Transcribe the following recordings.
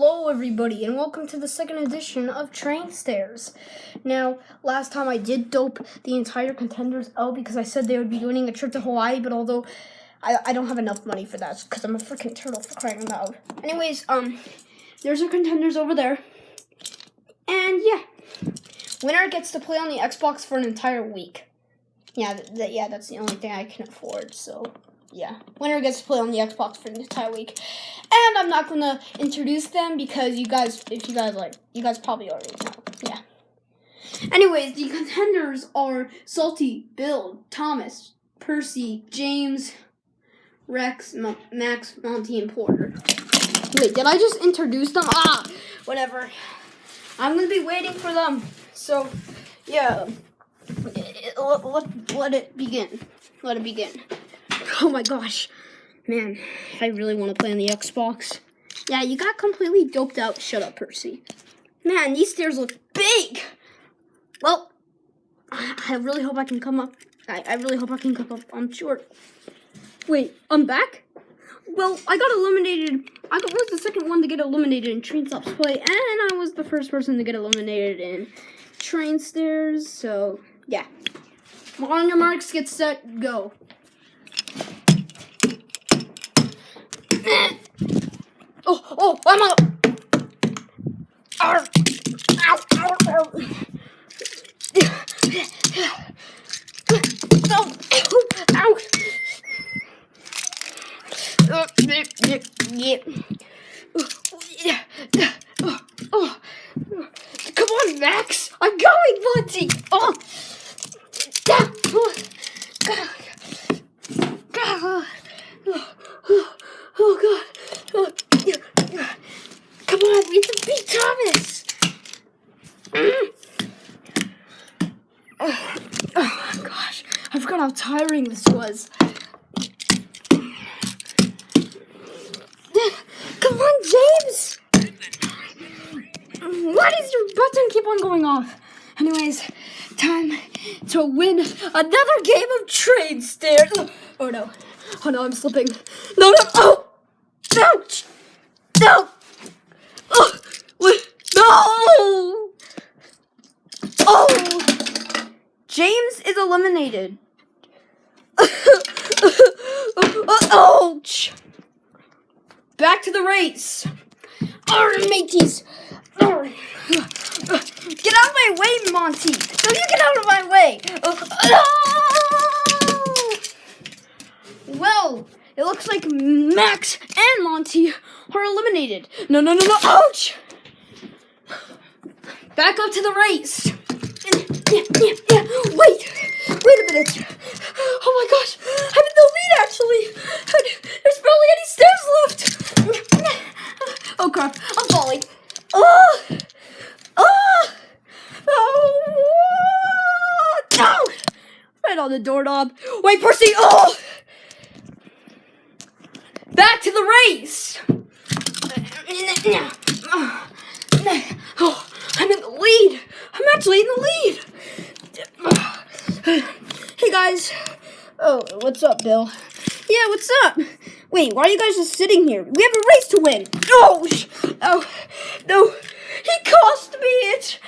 Hello everybody and welcome to the second edition of Train Stairs. Now, last time I did dope the entire contenders out because I said they would be doing a trip to Hawaii, but although I don't have enough money for that because I'm a freaking turtle for crying out loud. Anyways, there's our contenders over there. And yeah, winner gets to play on the Xbox for an entire week. Yeah, that's the only thing I can afford, so yeah. Winner gets to play on the Xbox for an entire week. And I'm not gonna introduce them because you guys probably already know. Yeah. Anyways, the contenders are Salty, Bill, Thomas, Percy, James, Rex, Max, Monty, and Porter. Wait, did I just introduce them? Whatever. I'm gonna be waiting for them. So, yeah. Let it begin. Let it begin. Oh my gosh. Man, I really want to play on the Xbox. Yeah, you got completely doped out. Shut up, Percy. Man, these stairs look big. Well, I really hope I can come up. I really hope I can come up. I'm short. Wait, I'm back? Well, I got eliminated. I was the second one to get eliminated in Train Stops Play, and I was the first person to get eliminated in Train Stairs. So, yeah. On your marks, get set, go. Oh, I'm out. Ow, ow, ow, ow. Ow. Come on, Max. I'm going, Monty. Oh God. Come on, we have to beat Thomas. Oh gosh, I forgot how tiring this was. Come on, James. Why does your button keep on going off? Anyways, time to win another game of Train Stairs. Oh no, I'm slipping. No. Oh, ouch. No. Oh, no. Oh, James is eliminated. Ouch. Back to the race. Alright, mateys. Get out of my way, Monty. No, you get out of my way. Well, it looks like Max and Monty are eliminated. No. Ouch. Back up to the race. Yeah. Wait a minute. Oh my gosh, I'm in the lead actually. There's barely any stairs left. Oh crap, I'm falling. No! Right on the doorknob. Wait, Percy. Back to the race. Oh, I'm in the lead. I'm actually in the lead. Hey guys. Oh, what's up, Bill? Yeah, what's up? Wait, why are you guys just sitting here? We have a race to win. Oh, no. He cost me it.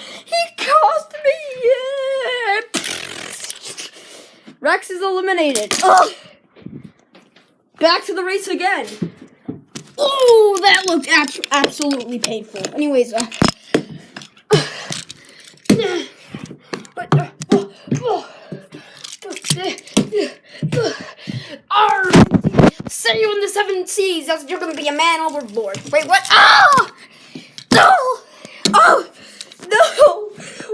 Rex is eliminated. Back to the race again. Oh, that looked absolutely painful. Anyways, see you in the 7 seas. You're gonna be a man overboard. Wait, what? No!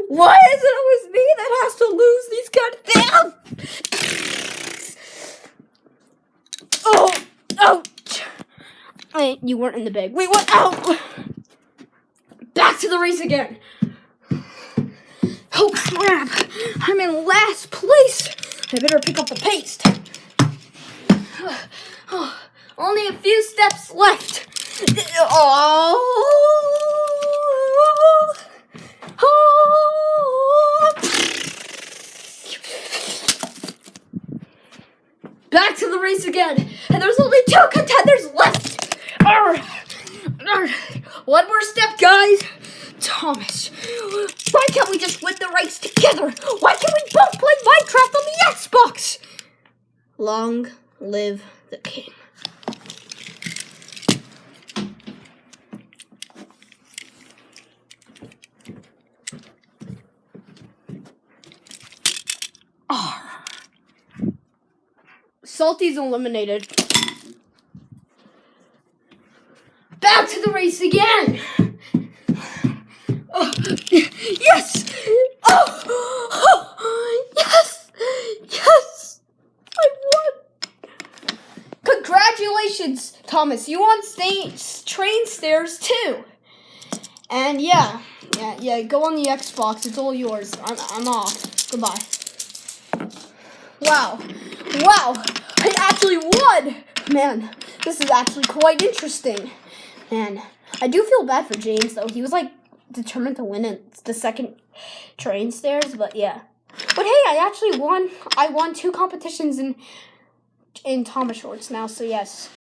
Why is it always me that has to lose these kind of things? Ouch! Wait, you weren't in the bag. Wait, what? Ow! Back to the race again. Oh crap! I'm in last place. I better pick up the pace. Only a few steps left. Back to the race again. And there's only 2 contenders left. One more step, guys. Thomas, why can't we just win the race together? Why can't we both play Minecraft on the Xbox? Long live the king. Salty's eliminated. Back to the race again. Oh, yes. Oh, yes. Yes. I won. Congratulations, Thomas. You won train stairs too. And yeah. Go on the Xbox. It's all yours. I'm off. Goodbye. Wow. I actually won. Man, this is actually quite interesting. Man, I do feel bad for James, though. He was, determined to win the second train stairs, but yeah. But hey, I actually won. I won 2 competitions in Thomas Shorts now, so yes.